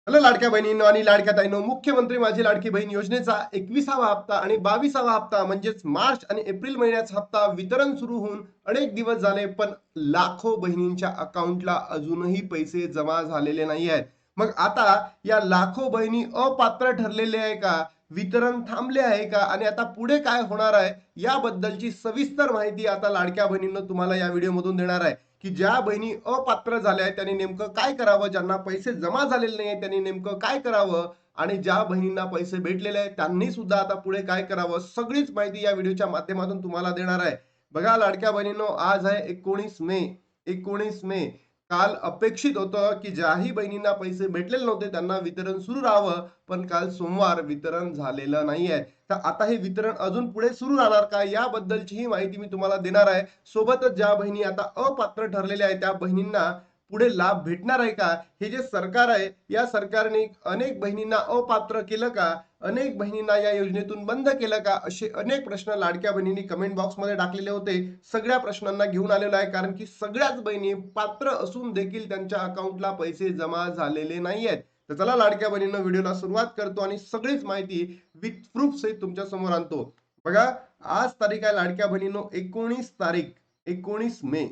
Hello लाडक्या बहिणींनो आणि लाडक्या ताईंनो, मुख्यमंत्री माझी लाडकी बहीण योजनेचा 21वा हप्ता आणि 22वा हप्ता म्हणजेच मार्च आणि एप्रिल महिन्याचा हप्ता वितरण सुरू होऊन अनेक दिवस झाले, पण लाखो बहिणींच्या अकाउंटला अजूनही पैसे जमा झालेले नाही आहेत. मग आता या लाखो बहिणी अपात्र ठरलेले आहे का? वितरण थांबले आहे का? आणि आता पुढे काय होणार आहे याबद्दलची सविस्तर माहिती आता लाडक्या बहिणींनो तुम्हाला या व्हिडिओमधून देणार आहे. की ज्या बहिणी अपात्र झाल्या आहेत त्यांनी नेमकं काय करावं, ज्यांना पैसे जमा झालेले नाही त्यांनी नेमकं काय करावं, आणि ज्या बहिणींना पैसे भेटलेले आहेत त्यांनी सुद्धा आता पुढे काय करावं, सगळीच माहिती या व्हिडिओच्या माध्यमातून तुम्हाला देणार आहे. बघा लाडक्या बहिणींनो, आज आहे 19 मे. 19 मे. काल अपेक्षित होतं की ज्याही बहिणींना पैसे भेटलेले नव्हते त्यांना वितरण सुरू राहावं, पण काल सोमवार वितरण झालेलं नाहीये. तर आता हे वितरण अजून पुढे सुरू राहणार का याबद्दलची ही माहिती मी तुम्हाला देणार आहे. सोबतच ज्या बहिणी आता अपात्र ठरलेल्या आहेत त्या बहिणींना पुढे लाभ भेटणार आहे का? हे जे सरकार आहे या सरकारने अनेक बहिणींना अपात्र केलं का? अनेक बहिणींना या योजनेतून बंद केलं का? असे अनेक प्रश्न लाडक्या बहिणींनी कमेंट बॉक्समध्ये टाकलेले होते. सगळ्या प्रश्नांना घेऊन आलेलो आहे, कारण की सगळ्याच बहिणी पात्र असून देखील त्यांच्या अकाउंटला पैसे जमा झालेले नाही आहेत. तर चला लाडक्या बहिणींनो, व्हिडिओला सुरुवात करतो आणि सगळीच माहिती विथ प्रूफ सहित तुमच्या समोर आणतो. बघा, आज तारीख आहे लाडक्या बहिणींनो 19 तारीख, 19 मे.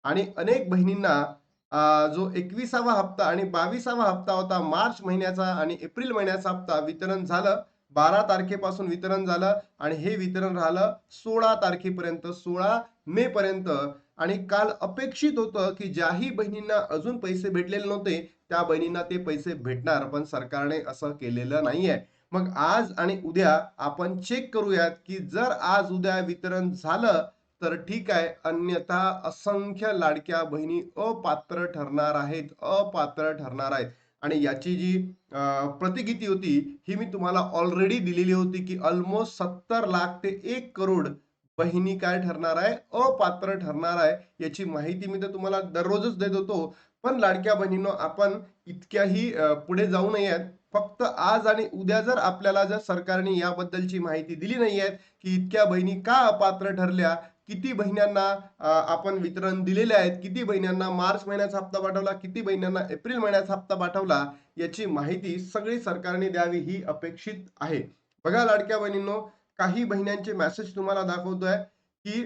आणि अनेक बहिणींना जो 21वा हप्ता आणि 22वा हप्ता होता मार्च महिन्याचा आणि एप्रिल महिन्याचा हप्ता वितरण झालं. 12 तारखेपासून वितरण झालं आणि हे वितरण राहिलं 16 तारखेपर्यंत, 16 मे पर्यंत. आणि काल अपेक्षित होतं की ज्याही बहिणींना अजून पैसे भेटलेले नव्हते त्या बहिणींना ते पैसे भेटणार, पण सरकारने असं केलेलं नाहीये. मग आज आणि उद्या आपण चेक करूयात की जर आज उद्या वितरण झालं तर ठीक आहे, अन्यथा असंख्य लाडक्या बहिणी अपात्र ठरणार आहेत, अपात्र ठरणार आहेत. आणि याची जी प्रतिकिती होती ही मी तुम्हाला ऑलरेडी दिलेली होती की ऑलमोस्ट 70 लाख ते 1 करोड बहिणी काय ठरणार आहे, अपात्र ठरणार आहे. याची माहिती मी तर तुम्हाला दररोजच देत होतो. पण लाडक्या बहिणींनो, आपण इतक्याही पुढे जाऊ नयेत. फक्त आज आणि उद्या जर आपल्याला जर सरकारने याबद्दलची माहिती दिली नाहीये की इतक्या बहिणी का अपात्र ठरल्या, किती बहिणींना आपण वितरण दिलेले आहेत, किती बहिणींना मार्च महिन्याचा हप्ता पाठवला, किती बहिणींना एप्रिल महिन्याचा हप्ता पाठवला, याची माहिती सगळी सरकारने द्यावी ही अपेक्षित आहे. बघा लाडक्या बहिणींनो, काही बहिण्यांचे मेसेज तुम्हाला दाखवतोय की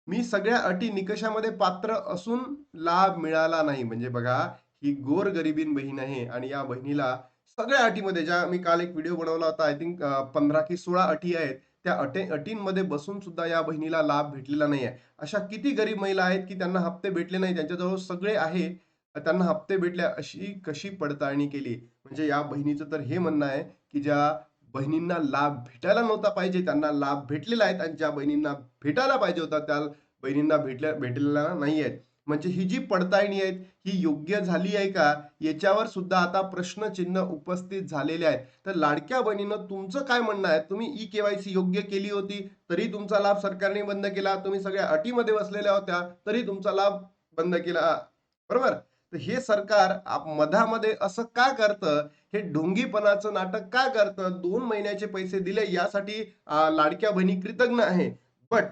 मी सगळ्या अटी निकषामध्ये पात्र असून लाभ मिळाला नाही. म्हणजे बघा, ही गोरगरिबीण बहीण आहे आणि या बहिणीला सगळ्या अटीमध्ये, ज्या मी काल एक व्हिडिओ बनवला होता, आय थिंक 15 की 16 अटी आहेत, त्या अटींमध्ये बसून सुद्धा या बहिणीला लाभ भेटलेला नाहीये. अशा किती गरीब महिला आहेत की त्यांना हप्ते भेटले नाही, त्यांच्याजवळ सगळे आहे, त्यांना हप्ते भेटले, अशी कशी पडताळणी केली? म्हणजे या बहिणीचं तर हे म्हणणं आहे की ज्या बहिणींना लाभ भेटायला नव्हता पाहिजे त्यांना लाभ भेटलेला आहे, आणि ज्या बहिणींना भेटायला पाहिजे होता त्या बहिणींना भेटलेला नाही आहेत. म्हणजे ही जी पडताळणी आहे ही योग्य झाली आहे का, याच्यावर सुद्धा आता प्रश्नचिन्ह उपस्थित झालेले आहेत. तर लाडक्या बहिणीनं तुमचं काय म्हणणं आहे? तुम्ही ई-के-वाय-सी योग्य केली होती, तरी तुमचा लाभ सरकारने बंद केला. तुम्ही सगळ्या अटीमध्ये बसलेल्या होत्या, तरी तुमचा लाभ बंद केला. बरोबर? तर हे सरकार मधामध्ये असं का करतं? हे ढोंगीपणाचं नाटक का करतं? 2 महिन्याचे पैसे दिले यासाठी लाडक्या बहिणी कृतज्ञ आहे. बट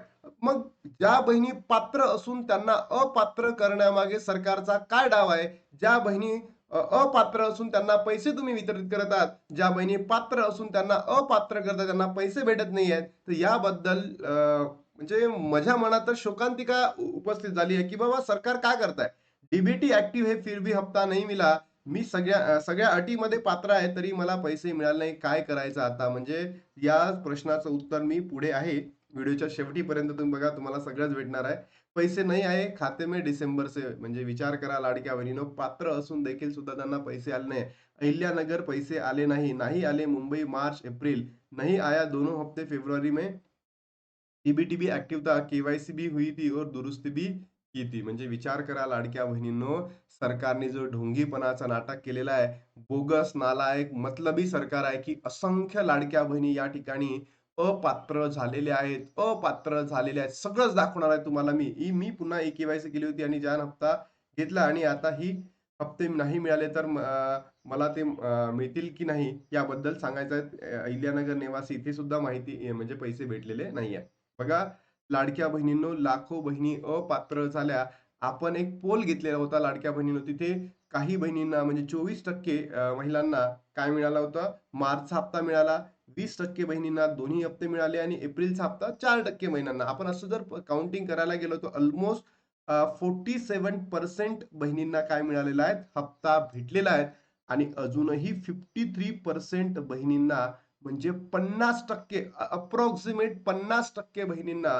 मग ज्या बहिणी पात्र असून त्यांना अपात्र करण्यामागे सरकारचा काय डाव आहे? ज्या बहिणी अपात्र असून त्यांना पैसे तुम्ही वितरित करत आहात, ज्या बहिणी पात्र असून त्यांना अपात्र करता त्यांना पैसे भेटत नाही आहेत. तर याबद्दल म्हणजे माझ्या मनात तर शोकांतिका उपस्थित झाली आहे की बाबा सरकार काय करताय? डीबीटी ऍक्टिव्ह है फिर भी हफ्ता नहीं मिला. मी सगळ्या अटीमध्ये पात्र आहे तरी मला पैसे मिळाले नाही. काय करायचं आता? म्हणजे या प्रश्नाचं उत्तर मी पुढे आहे. व्हिडिओच्या शेवटीपर्यंत तुम्ही बघा, तुम्हाला सगळंच भेटणार आहे. पैसे नहीं आए खाते में डिसेंबर से. म्हणजे विचार करा लाडक्या बहिणीनो, पात्र असून देखील सुद्धा त्यांना पैसे आले नाही. अहिल्यानगर पैसे आले नाही. नहीं आले मुंबई मार्च एप्रिल. नहीं आया दोनों हफ्ते फरवरी में. डीबीटी भी एक्टिव था, केवायसी भी हुई थी और दुरुस्ती भी की थी. म्हणजे विचार करा लाडक्या बहिणींनो, सरकारने जो ढोंगीपणाचा नाटक केलेला आहे, बोगस, नालायक, मतलबी सरकार आहे, की असंख्य लाडक्या बहिणी या ठिकाणी अपात्र झालेल्या आहेत, अपात्र झालेल्या आहेत. सगळंच दाखवणार आहे तुम्हाला मी. मी पुन्हा ई-के-वाय-सी केली होती आणि ज्या हप्ता घेतला आणि आता ही हप्ते नाही मिळाले तर मला ते मिळतील की नाही याबद्दल सांगायचं आहे. अहिल्यानगर निवासी इथे सुद्धा माहिती म्हणजे पैसे भेटलेले नाहीये. बघा लाडक्या बहिणींनो, लाखो बहिणी अपात्र झाल्या. आपण एक पोल घेतलेला होता लाडक्या बहिणींनो. तिथे काही बहिणींना म्हणजे 24% महिलांना काय मिळाला होता? मार्चचा हप्ता मिळाला. 20% बहिणींना दोन्ही हप्ते मिळाले आणि एप्रिलचा हप्ता 4% महिलांना. आपण असं जर काउंटिंग करायला गेलो तर अल्मोस्ट 47% बहिणींना काय मिळालेला आहे? हप्ता भेटलेला आहे आणि अजूनही 53% बहिणींना म्हणजे 50% अप्रॉक्सिमेट 50% बहिणींना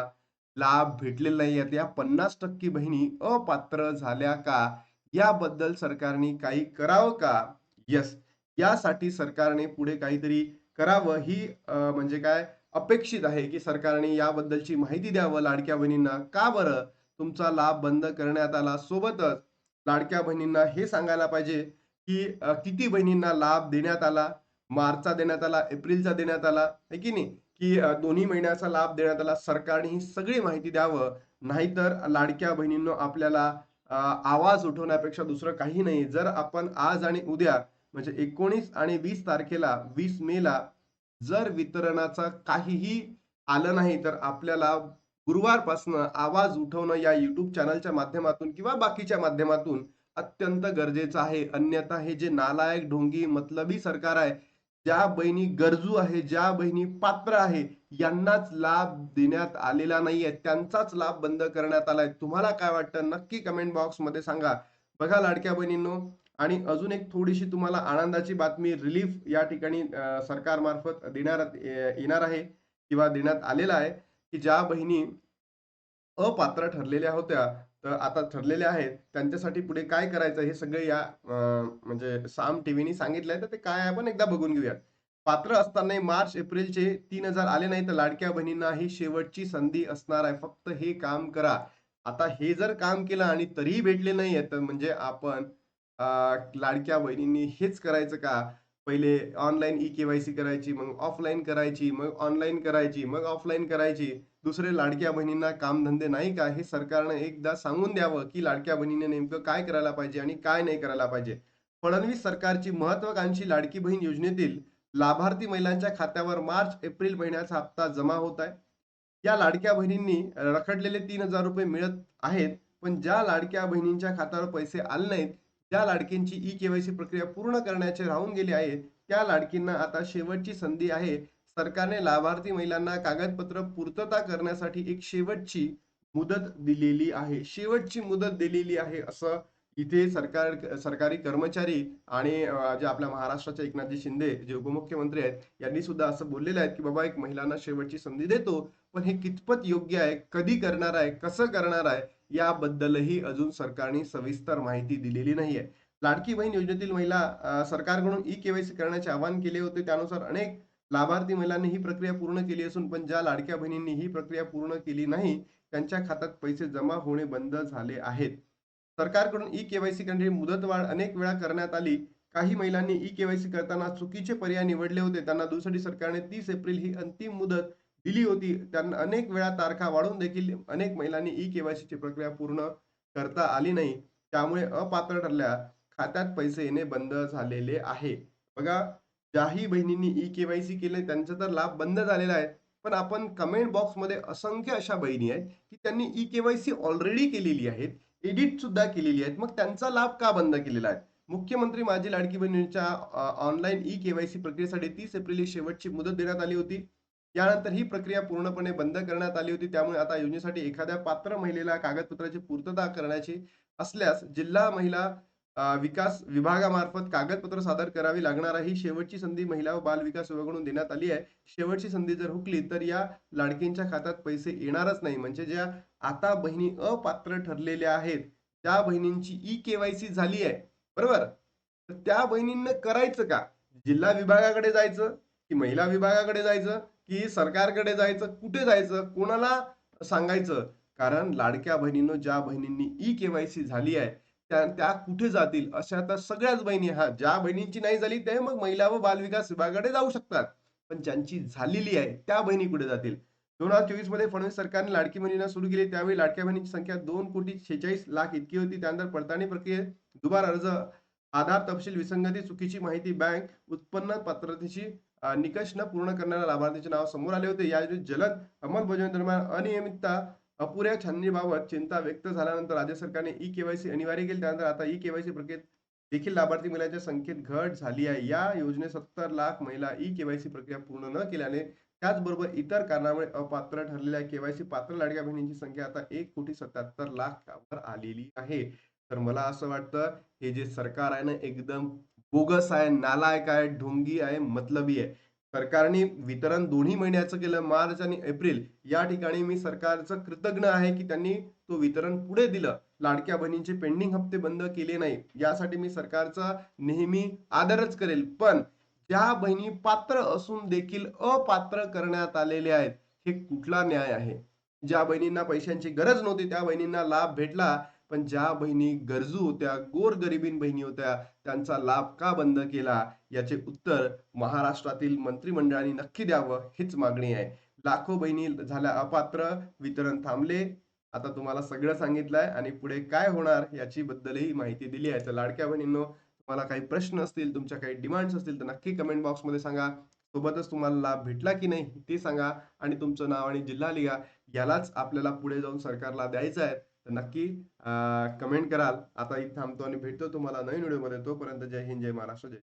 लाभ भेटलेला नाही आहेत. या 50% बहिणी अपात्र झाल्या का? याबद्दल सरकारने काही करावं का? येस. यासाठी सरकारने पुढे काहीतरी करावं ही म्हणजे काय अपेक्षित आहे, की सरकारने याबद्दलची माहिती द्यावं लाडक्या बहिणींना. का बरं तुमचा लाभ बंद करण्यात आला? सोबतच लाडक्या बहिणींना हे सांगायला पाहिजे, की किती बहिणींना लाभ देण्यात आला? मार्चचा देण्यात आला, एप्रिलचा देण्यात आला, आहे की नाही? की दोन्ही महिन्याचा लाभ देण्यात आला. सरकारने ही सगळी माहिती द्यावं. नाहीतर लाडक्या बहिणींनो आपल्याला आवाज उठवण्यापेक्षा दुसरं काही नाही. जर आपण आज आणि उद्या म्हणजे 19 आणि 20 तारखेला 20 मेला जर वितरणाचा काहीही आलं नाही, तर आपल्याला गुरुवारपासनं आवाज उठवणं या YouTube चॅनलच्या माध्यमातून किंवा बाकीच्या माध्यमातून अत्यंत गरजेचं आहे. अन्यथा हे जे नालायक, ढोंगी, मतलबी सरकार आहे, ज्या बहिणी गरजू आहे, ज्या बहिणी पात्र आहे, यांनाच लाभ देण्यात आलेला नाहीये. त्यांचाच लाभ बंद करण्यात आलाय. तुम्हाला काय वाटतं? नक्की कमेंट बॉक्समध्ये सांगा. बघा लाडक्या बहिणींनो आणि अजून एक थोडीशी तुम्हाला आनंदाची बातमी रिलीफ या ठिकाणी सरकारमार्फत येणार आहे किंवा देण्यात आलेला आहे, की ज्या बहिणी अपात्र ठरलेल्या होत्या, तर आता ठरलेल्या आहेत. त्यांच्यासाठी पुढे काय करायचं हे सगळे या म्हणजे साम टीव्हीनी सांगितलंय. तर ते काय आहे आपण एकदा बघून घेऊयात. पात्र असतानाही मार्च, एप्रिलचे 3,000 आले नाही, तर लाडक्या बहिणींना ही शेवटची संधी असणार आहे. फक्त हे काम करा. आता हे जर काम केलं आणि तरीही भेटले नाहीये, तर म्हणजे आपण अ, लाडक्या बहिणींनी हेच करायचं का? पहिले ऑनलाईन ई-के-वाय-सी करायची, मग ऑफलाईन करायची, मग ऑनलाईन करायची, मग ऑफलाईन करायची. दुसरे लाडक्या बहिणींना कामधंदे नाही का? हे सरकारनं एकदा सांगून द्यावं, की लाडक्या बहिणीने नेमकं काय करायला पाहिजे आणि काय नाही करायला पाहिजे. फडणवीस सरकारची महत्वाकांक्षी लाडकी बहीण योजनेतील लाभार्थी महिलांच्या खात्यावर मार्च, एप्रिल महिन्याचा हप्ता जमा होत आहे. या लाडक्या बहिणींनी रखडलेले ₹3,000 मिळत आहेत. पण ज्या लाडक्या बहिणींच्या खात्यावर पैसे आले नाहीत, ज्या लाडकींची ई-के-वाय-सी प्रक्रिया पूर्ण करण्याचे राहून गेली आहे, त्या लाडकींना आता शेवटची संधी आहे. सरकारने लाभार्थी महिलांना कागदपत्र पूर्तता करण्यासाठी एक शेवटची मुदत दिलेली आहे. शेवटची मुदत दिलेली आहे असं इथे सरकारी कर्मचारी आणि जे आपल्या महाराष्ट्राचे एकनाथजी शिंदे जे उपमुख्यमंत्री आहेत, यांनी सुद्धा असं बोललेलं आहे, की बाबा एक महिलांना शेवटची संधी देतो. पण हे कितपत योग्य आहे, कधी करणार आहे, कसं करणार आहे, याबद्दलही अजून सरकारने सविस्तर माहिती दिलेली नाहीये. लाडकी बहीण योजनेतील महिला सरकारकडून ई-के-वाय-सी करण्याचे आवाहन केले होते. त्यानुसार अनेक लाभार्थी महिलांनी ही प्रक्रिया पूर्ण केली असून, पण ज्या लाडक्या बहिणींनी ही प्रक्रिया पूर्ण केली नाही, त्यांच्या खात्यात पैसे जमा होणे बंद झाले आहेत. सरकारकडून ई-के-वाय-सी करण्याची मुदतवाढ अनेक वेळा करण्यात आली. काही महिलांनी ई-के-वाय-सी करताना चुकीचे पर्याय निवडले होते. त्यांना दुसरी सरकारने 30 एप्रिल ही अंतिम मुदत दिली होती. त्यांना अनेक वेळा तारखा वाढवून देखील अनेक महिलांनी ई-के-वाय-सीची प्रक्रिया पूर्ण करता आली नाही. त्यामुळे अपात्र ठरल्या. खात्यात पैसे येणे बंद झालेले आहे. बघा, ज्याही बहिणींनी ई-के-वाय-सी केले त्यांचा तर लाभ बंद झालेला आहे. पण आपण कमेंट बॉक्समध्ये असंख्य अशा बहिणी आहेत, की त्यांनी ई-के-वाय-सी ऑलरेडी केलेली आहे. एडिट सुद्धा केलेली आहेत. मग त्यांचा लाभ का बंद केलेला आहे? मुख्यमंत्री माझी लाडकी बहिणीच्या ऑनलाईन ई-के-वाय-सी प्रक्रियेसाठी 30 एप्रिल ही शेवटची मुदत देण्यात आली होती. यानंतर ही प्रक्रिया पूर्णपणे बंद करण्यात आली होती. त्यामुळे आता योजनेसाठी एखाद्या पात्र महिलेला कागदपत्राची पूर्तता करायची असल्यास जिल्हा महिला विकास विभागामार्फत कागदपत्र सादर करावी लागणार आहे. ही शेवटची संधी महिला व बाल विकास विभागाकडून देण्यात आली आहे. शेवटची संधी जर हुकली तर या लाडकींच्या खात्यात पैसे येणारच नाही. म्हणजे ज्या आता बहिणी अपात्र ठरलेल्या आहेत, त्या बहिणींची ई-के-वाय-सी झाली आहे, बरोबर? तर त्या बहिणींना करायचं का? जिल्हा विभागाकडे जायचं, की महिला विभागाकडे जायचं, की सरकारकडे जायचं? कुठे जायचं? कोणाला सांगायचं? कारण लाडक्या बहिणींनो, ज्या बहिणींनी ई-के-वाय-सी झाली आहे, त्या त्या कुठे जातील? अशा तर सगळ्याच बहिणी हां, ज्या बहिणींची नाही झाली ते मग महिला व बालविकास विभागाकडे जाऊ शकतात. पण ज्यांची झालेली आहे, त्या बहिणी कुठे जातील? 2024 मध्ये फडणवीस सरकारने लाडकी बहीण योजना सुरू केली. त्यावेळी लाडक्या बहिणींची संख्या 2,46,00,000 इतकी होती. त्यानंतर पडताळणी प्रक्रियेत दुबार अर्ज, आधार तपशील विसंगती, चुकीची माहिती, बँक उत्पन्न पात्रतेची निकष न पूर्ण करणाऱ्या लाभार्थीचे नाव समोर आले होते. या योजनेत जलद अंमलबजावणी दरम्यान अनियमितता, अपुऱ्या छाननीबाबत चिंता व्यक्त झाल्यानंतर राज्य सरकारने ई-के-वाय-सी अनिवार्य केली. त्यानंतर आता ई-के-वाय-सी प्रक्रियेत देखील लाभार्थी महिलांच्या संख्येत घट झाली आहे. या योजनेत 70 लाख महिला ई-केवायसी प्रक्रिया पूर्ण न केल्याने, त्याचबरोबर इतर कारणामुळे अपात्र ठरलेल्या केवायसी पात्र लाडक्या बहिणींची संख्या आता 1,77,00,000 आलेली आहे. तर मला असं वाटतं, हे जे सरकार आहे ना, एकदम बोगस आहे, नालायक आहे, ढोंगी आहे, मतलबी आहे. सरकारने वितरण दोन्ही महिन्याचं केलं, मार्च आणि एप्रिल. या ठिकाणी मी सरकारचं कृतज्ञ आहे, की त्यांनी तो वितरण पुढे दिलं. लाडक्या बहिणींचे पेंडिंग हप्ते बंद केले नाही. यासाठी मी सरकारचा नेहमी आदरच करेल. पण ज्या बहिणी पात्र असून देखील अपात्र करण्यात आलेले आहेत, हे कुठला न्याय आहे? ज्या बहिणींना पैशांची गरज नव्हती, त्या बहिणींना लाभ भेटला. पण ज्या बहिणी गरजू होत्या, गोरगरिबीण बहिणी होत्या, त्यांचा लाभ का बंद केला? याचे उत्तर महाराष्ट्रातील मंत्रिमंडळाने नक्की द्यावं, हीच मागणी आहे. लाखो बहिणी झाल्या अपात्र, वितरण थांबले. आता तुम्हाला सगळं सांगितलंय आणि पुढे काय होणार याची बद्दलही माहिती दिली आहे. तर लाडक्या बहिणींनो, तुम्हाला काही प्रश्न असतील, तुमच्या काही डिमांड्स असतील, तर नक्की कमेंट बॉक्समध्ये सांगा. सोबतच तुम्हाला लाभ भेटला की नाही ते सांगा आणि तुमचं नाव आणि जिल्हा लिहा. यालाच आपल्याला पुढे जाऊन सरकारला द्यायचं आहे. तर नक्की कमेंट कराल. आता इथे थांबतो आणि भेटतो तुम्हाला नवीन व्हिडिओमध्ये. तोपर्यंत जय हिंद, जय महाराष्ट्र, जय